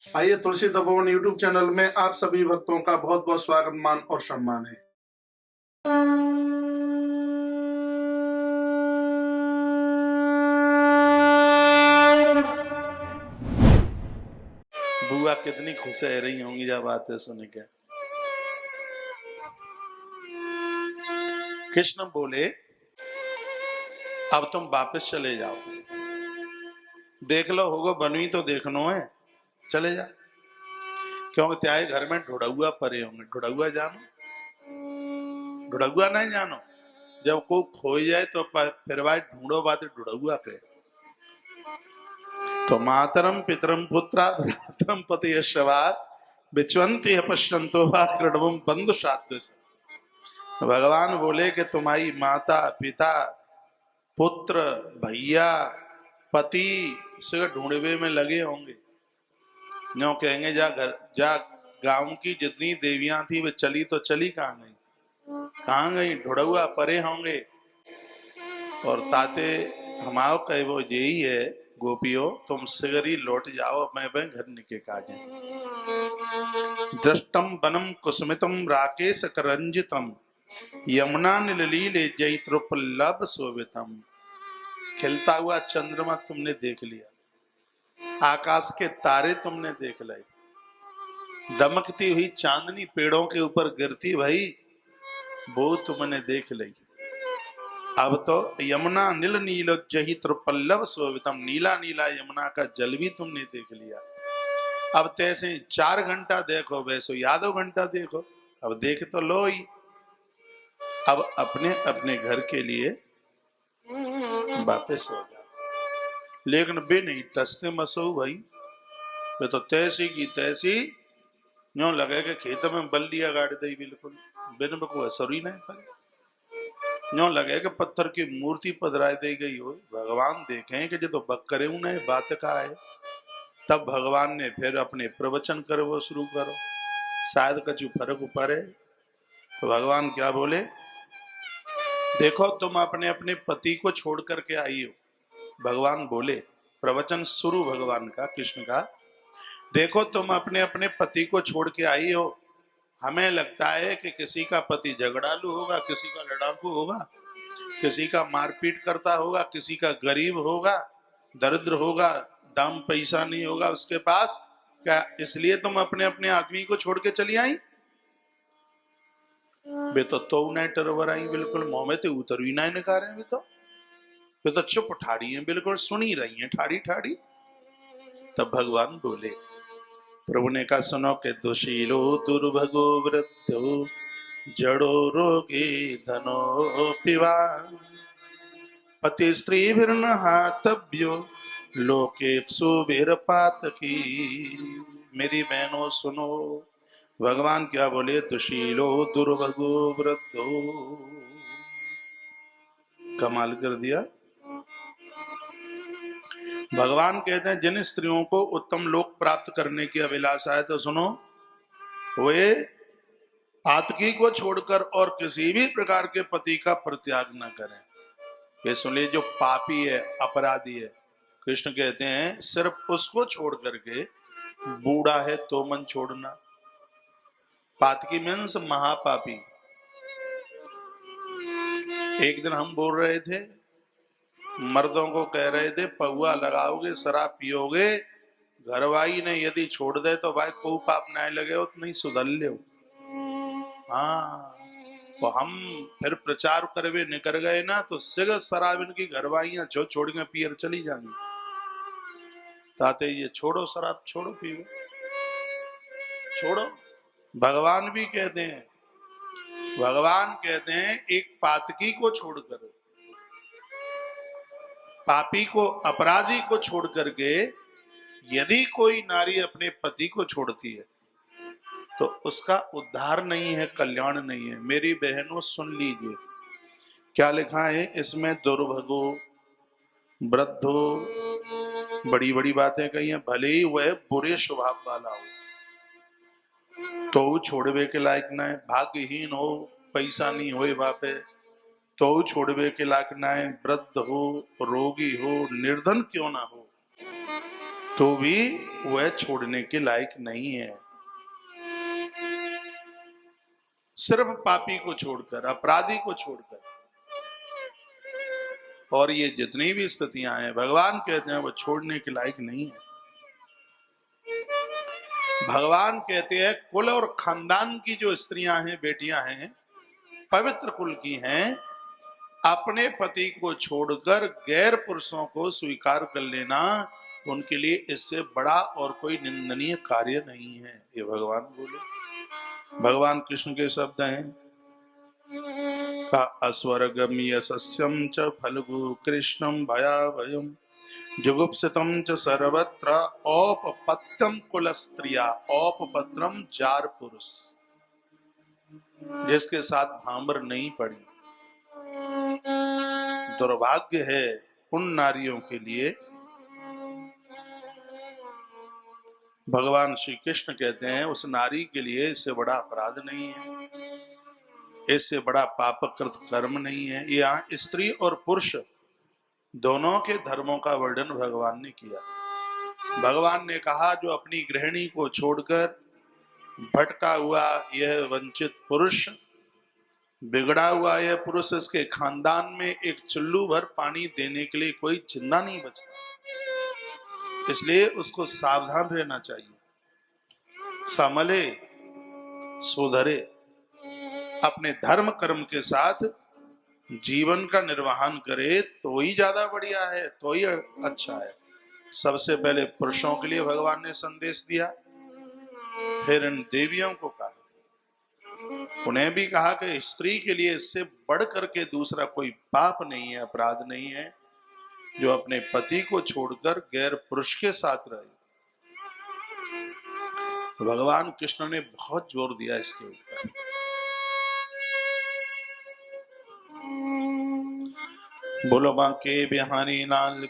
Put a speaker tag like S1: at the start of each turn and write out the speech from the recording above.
S1: आइए तुलसी Tapovan YouTube channel में आप सभी भक्तों का बहुत बहुत स्वागत मान और सम्मान है। बुआ कितनी खुश रह रही होंगी जब बातें सुन के। कृष्ण बोले अब तुम वापस चले जाओ, देख लो होगा बनवी तो देखनो है, चले जा। क्योंकि त्याए घर में ढुड़ौआ परे होंगे। ढुड़ौआ जानो? ढुड़ौआ नहीं जानो? जब को खो जाए तो फिर भाई ढूंढो बात ढुड़ौआ के। तो मातरम पितरम पुत्रा भ्रातरम पति यशवार बिचवंती पश्यंतो वा कृणवम बंधु साध्य। भगवान बोले कि तुम्हारी माता पिता पुत्र भैया पति से ढूंढवे में लगे होंगे। न्यों कहेंगे जा घर जा, गांव की जितनी देवियां थी वे चली तो चली कहाँ गई? कहाँ गई? ढुड़ौआ परे होंगे। और ताते हमारो कहे वो यही है गोपियों, तुम सिगरी लौट जाओ, मैं घर निके काजे। दृष्टम वनम कुसुमितम राकेश करंजितम यमुना नीलीले जैत्रोपल्लभ शोभितम। खिलता हुआ चंद्रमा तुमने देख लिया, आकाश के तारे तुमने देख लिए, दमकती हुई चांदनी पेड़ों के ऊपर गिरती भाई वो तुमने देख ली। अब तो यमुना नील नील जहित्रपल्लव शोभितम, नीला नीला यमुना का जल भी तुमने देख लिया। अब तैसे 4 घंटा देखो वैसो यादव घंटा देखो, अब देख तो लो ही। अब अपने अपने घर के लिए वापस हो जाओ। लेकिन बे नहीं टसते मसो भाई, वे तो तैसी की तैसी यूं लगे कि खेत में बल्लिया गाड़ दी, बिल्कुल बिन को असर ही नहीं पड़े। यूं लगे कि पत्थर की मूर्ति पधराई दी गई हो। भगवान देखें कि जो तो बकरे उन्हें बात का है। तब भगवान ने फिर अपने प्रवचन कर वो शुरू करो, शायद कछु फर्क पड़े। तो भगवान क्या बोले, देखो तुम अपने अपने पति को छोड़ करके आई हो। भगवान बोले, प्रवचन शुरू भगवान का कृष्ण का, देखो तुम अपने अपने पति को छोड़ के आई हो। हमें लगता है कि किसी का पति झगड़ालू होगा, किसी का लड़ाकू होगा, किसी का मारपीट करता होगा, किसी का गरीब होगा, दरिद्र होगा, दाम पैसा नहीं होगा उसके पास। क्या इसलिए तुम अपने अपने आदमी को छोड़ के चली आई? वे तो नहीं टरवर आई, बिल्कुल मुंह में तो उतर ही नहीं निकाल रहे। वे तो चुप ठाड़ी हैं, बिल्कुल सुनी रही हैं ठाड़ी ठाड़ी। तब भगवान बोले, प्रभु ने कहा सुनो के दुशीलो दुर्भगो वृद्धो जड़ो रोगी धनो पिवा पति स्त्री भिन्न हातव्यो लोके सुबेर पातकी। मेरी बहनों सुनो, भगवान क्या बोले, दुशीलो दुर्भगो वृद्धो। कमाल कर दिया। भगवान कहते हैं जिन स्त्रियों को उत्तम लोक प्राप्त करने की अभिलाषा है तो सुनो, वे आतकी को छोड़कर और किसी भी प्रकार के पति का परित्याग न करें। ये सुनिए, जो पापी है अपराधी है, कृष्ण कहते हैं सिर्फ उसको छोड़ करके, बूढ़ा है तो मन छोड़ना। पातकी मीन्स महापापी। एक दिन हम बोल रहे थे, मर्दों को कह रहे थे पहुआ लगाओगे शराब पियोगे, घरवाई ने यदि छोड़ दे तो भाई कोई पाप नहीं लगे हो तो नहीं सुधर ले। हाँ, तो हम फिर प्रचार करवे निकल गए ना, तो सिग शराब इनकी घरवाइयां छोड़ के पियर चली जाएंगी। ताते ये छोड़ो शराब, छोड़ो पियो, छोड़ो। भगवान भी कहते हैं, भगवान कहते हैं एक पातकी को छोड़कर, पापी को, अपराधी को छोड़ करके यदि कोई नारी अपने पति को छोड़ती है तो उसका उद्धार नहीं है, कल्याण नहीं है। मेरी बहनों सुन लीजिए क्या लिखा है इसमें, दुर्भगो वृद्धो, बड़ी बड़ी बातें कही हैं। भले ही वह बुरे स्वभाव वाला हो तो छोड़वे के लायक ना है, भाग्यहीन हो, पैसा नहीं हो बापे तो छोड़वे के लायक ना है, वृद्ध हो, रोगी हो, निर्धन क्यों ना हो तो भी वह छोड़ने के लायक नहीं है। सिर्फ पापी को छोड़कर, अपराधी को छोड़कर। और ये जितनी भी स्थितियां हैं, भगवान कहते हैं वो छोड़ने के लायक नहीं है। भगवान कहते हैं कुल और खानदान की जो स्त्रियां हैं, बेटियां हैं, पवित्र कुल की हैं, अपने पति को छोड़कर गैर पुरुषों को स्वीकार कर लेना उनके लिए इससे बड़ा और कोई निंदनीय कार्य नहीं है। ये भगवान बोले, भगवान कृष्ण के शब्द हैं। का अस्वर्गम यशस्यम च फल्गु कृष्णम भयाभयम जुगुप्सितम च सर्वत्र औपपत्यम कुल स्त्रिया। औपपत्रम जार पुरुष, जिसके साथ भांबर नहीं पड़ी। दुर्भाग्य है उन नारियों के लिए। भगवान श्री कृष्ण कहते हैं उस नारी के लिए इससे बड़ा अपराध नहीं है, इससे बड़ा पापकृत कर्म नहीं है। यहाँ स्त्री और पुरुष दोनों के धर्मों का वर्णन भगवान ने किया। भगवान ने कहा जो अपनी गृहिणी को छोड़कर भटका हुआ यह वंचित पुरुष, बिगड़ा हुआ यह पुरुष, इसके खानदान में एक चुल्लू भर पानी देने के लिए कोई जिंदा नहीं बचता। इसलिए उसको सावधान रहना चाहिए, संभले, सुधरे, अपने धर्म कर्म के साथ जीवन का निर्वहन करे तो ही ज्यादा बढ़िया है, तो ही अच्छा है। सबसे पहले पुरुषों के लिए भगवान ने संदेश दिया, फिर इन देवियों को कहा, उन्हें भी कहा कि स्त्री के लिए इससे बढ़ करके दूसरा कोई पाप नहीं है, अपराध नहीं है, जो अपने पति को छोड़कर गैर पुरुष के साथ रहे। भगवान कृष्ण ने बहुत जोर दिया इसके ऊपर। बोलो बांके बिहारी लाल